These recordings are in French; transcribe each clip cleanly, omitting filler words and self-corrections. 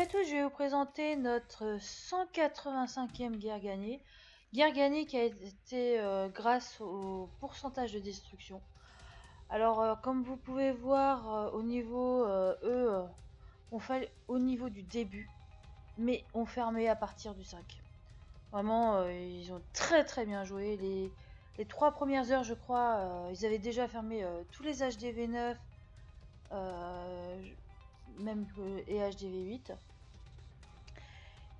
tous, je vais vous présenter notre 185e guerre gagnée. Guerre gagnée qui a été grâce au pourcentage de destruction. Alors, comme vous pouvez voir, au niveau, on fait au niveau du début, mais on fermait à partir du 5. Vraiment, ils ont très bien joué. Les 3 premières heures, je crois, ils avaient déjà fermé tous les HDV9, même et HDV8.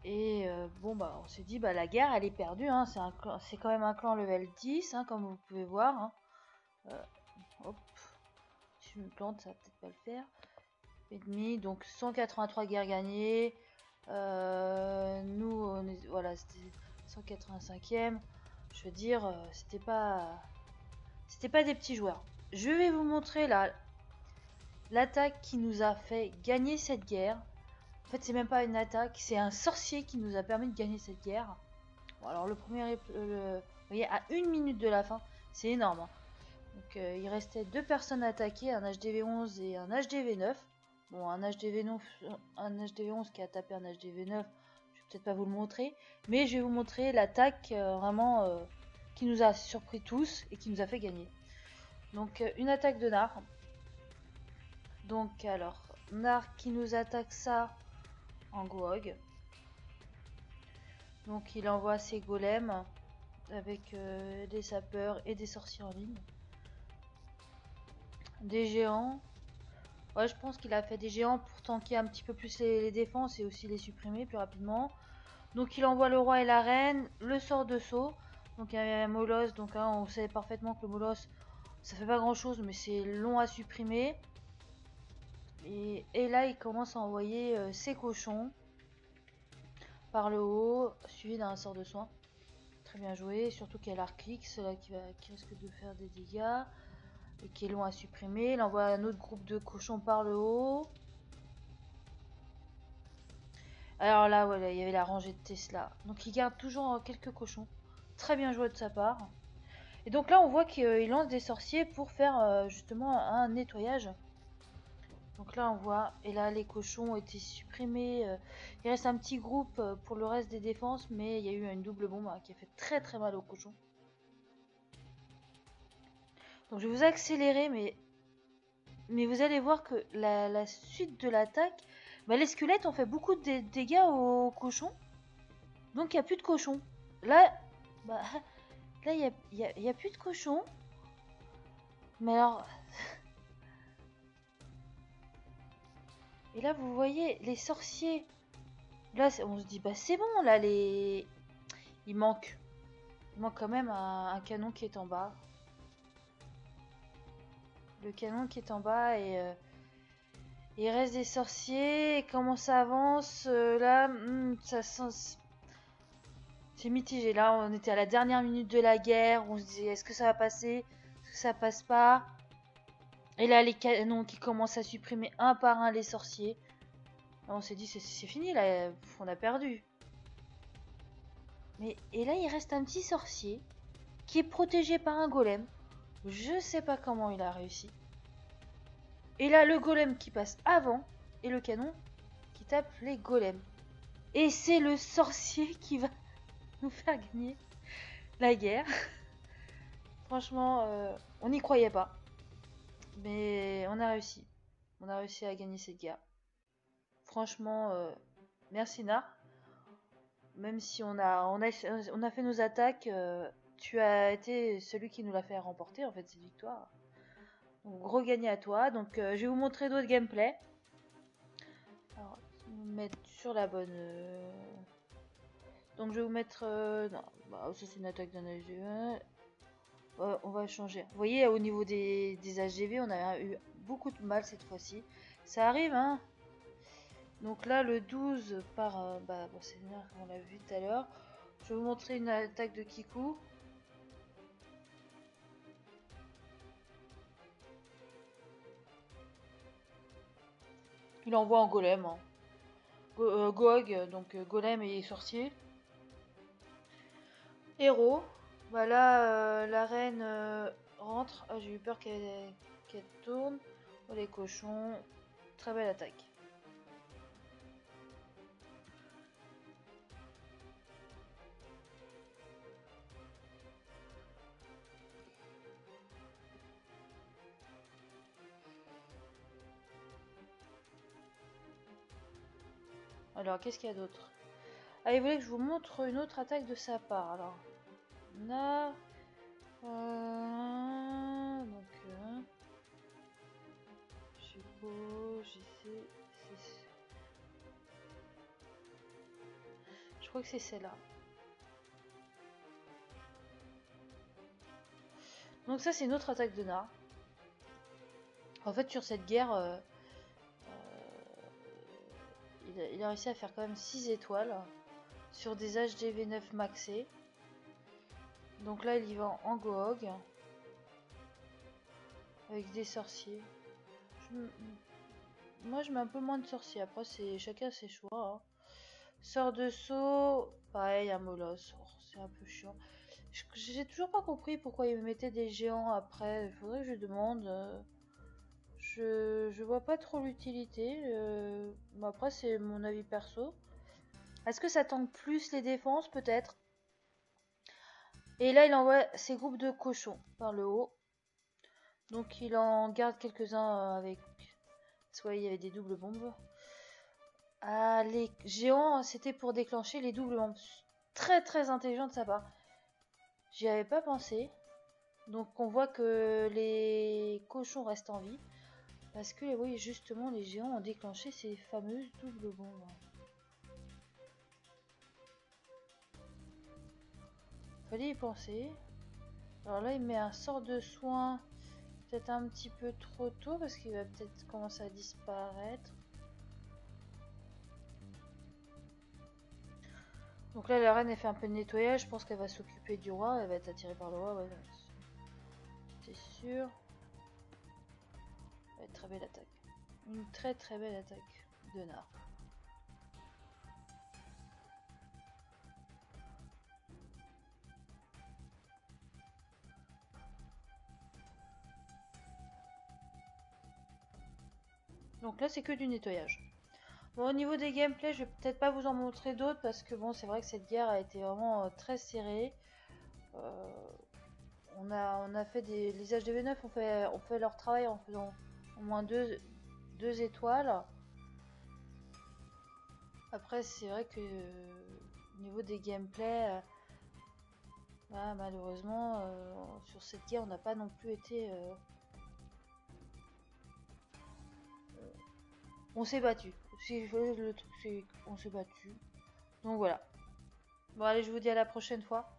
Et bon bah on s'est dit bah la guerre elle est perdue, hein. C'est quand même un clan level 10, hein, comme vous pouvez voir, hein. Hop, si je me plante ça va peut-être pas le faire. Et demi, donc 183 guerres gagnées. Nous on est, voilà, c'était 185e. Je veux dire, c'était pas des petits joueurs. Je vais vous montrer là l'attaque qui nous a fait gagner cette guerre. En fait, c'est même pas une attaque, c'est un sorcier qui nous a permis de gagner cette guerre. Bon, alors le premier, vous voyez, à 1 minute de la fin, c'est énorme, hein. Donc il restait 2 personnes attaquées, un HDV11 et un HDV9. Bon, un HDV11 qui a tapé un HDV9, je vais peut-être pas vous le montrer, mais je vais vous montrer l'attaque vraiment qui nous a surpris tous et qui nous a fait gagner. Donc une attaque de Nar. Donc alors, Nar qui nous attaque ça en Goog. Donc il envoie ses golems avec des sapeurs et des sorciers en ligne. Des géants. Ouais, je pense qu'il a fait des géants pour tanker un petit peu plus les défenses et aussi les supprimer plus rapidement. Donc il envoie le roi et la reine, le sort de saut. Donc il y a un molosse, donc hein, on sait parfaitement que le molosse ça fait pas grand chose mais c'est long à supprimer. Et là il commence à envoyer ses cochons par le haut, suivi d'un sort de soin. Très bien joué, surtout qu'il y a l'Arclix là qui risque de faire des dégâts et qui est long à supprimer. Il envoie un autre groupe de cochons par le haut. Alors là, voilà, il y avait la rangée de Tesla. Donc il garde toujours quelques cochons. Très bien joué de sa part. Et donc là, on voit qu'il lance des sorciers pour faire justement un nettoyage. Donc là, on voit, et là, les cochons ont été supprimés. Il reste un petit groupe pour le reste des défenses, mais il y a eu une double bombe qui a fait très mal aux cochons. Donc je vais vous accélérer, mais vous allez voir que la suite de l'attaque, bah, les squelettes ont fait beaucoup de dégâts aux cochons. Donc il n'y a plus de cochons. Là, bah, là il y a plus de cochons. Mais alors... Et là vous voyez les sorciers. Là on se dit bah c'est bon là les... Il manque quand même un canon qui est en bas. Le canon qui est en bas et... il reste des sorciers. Et comment ça avance là ça sent... C'est mitigé. Là, on était à la dernière minute de la guerre. On se disait, est-ce que ça va passer? Est-ce que ça passe pas? Et là, les canons qui commencent à supprimer un par un les sorciers. Là, on s'est dit, c'est fini, là, on a perdu. Mais, et là, il reste un petit sorcier qui est protégé par un golem. Je sais pas comment il a réussi. Et là, le golem qui passe avant et le canon qui tape les golems. Et c'est le sorcier qui va nous faire gagner la guerre. Franchement, on n'y croyait pas. Mais on a réussi. On a réussi à gagner cette guerre. Franchement, merci Nar. Même si on a fait nos attaques, tu as été celui qui nous l'a fait remporter en fait cette victoire. Donc, gros gagné à toi. Donc je vais vous montrer d'autres gameplay. Alors, je vais vous mettre sur la bonne... Donc je vais vous mettre... non, bah, ça c'est une attaque d'un HGV. On va changer. Vous voyez, au niveau des HGV, on a eu beaucoup de mal cette fois-ci. Ça arrive, hein. Donc là, le 12 par... bah, bon, c'est là, on l'a vu tout à l'heure. Je vais vous montrer une attaque de Kiku. Il envoie en golem. Hein. Goog, donc golem et sorcier. Héros. Voilà, la reine rentre. Ah, j'ai eu peur qu'elle tourne. Oh, les cochons. Très belle attaque. Alors, qu'est-ce qu'il y a d'autre? Ah, il voulait que je vous montre une autre attaque de sa part. Alors, on a... je suppose, j'essaie... Je crois que c'est celle-là. Donc ça, c'est une autre attaque de Nar. En fait, sur cette guerre, il a réussi à faire quand même 6 étoiles sur des HDV9 maxés. Donc là, il y va en Gohog avec des sorciers. Moi, je mets un peu moins de sorciers. Après, c'est chacun ses choix. Hein. Sort de saut, pareil, un molosse. Oh, c'est un peu chiant. J'ai toujours pas compris pourquoi il me mettait des géants après. Il faudrait que je demande. Je vois pas trop l'utilité. Mais après, c'est mon avis perso. Est-ce que ça tank plus les défenses? Peut-être. Et là, il envoie ses groupes de cochons par le haut. Donc, il en garde quelques-uns avec. Soit il y avait des doubles bombes. Ah, les géants, c'était pour déclencher les doubles bombes. Très très intelligent de sa part. J'y avais pas pensé. Donc on voit que les cochons restent en vie. Parce que oui, justement, les géants ont déclenché ces fameuses doubles bombes. Fallait y penser. Alors là, il met un sort de soin. Peut-être un petit peu trop tôt parce qu'il va peut-être commencer à disparaître. Donc là, la reine, elle fait un peu de nettoyage. Je pense qu'elle va s'occuper du roi. Elle va être attirée par le roi. Ouais, c'est sûr. Ouais, très belle attaque. Une très très belle attaque de Nar. Donc là, c'est que du nettoyage. Bon, au niveau des gameplays, je vais peut-être pas vous en montrer d'autres parce que bon, c'est vrai que cette guerre a été vraiment très serrée. On a fait les HDV9 ont fait leur travail en faisant au moins deux étoiles. Après, c'est vrai que au niveau des gameplays, bah, malheureusement, sur cette guerre, on n'a pas non plus été. On s'est battu. Le truc, c'est qu'on s'est battu. Donc voilà. Bon, allez, je vous dis à la prochaine fois.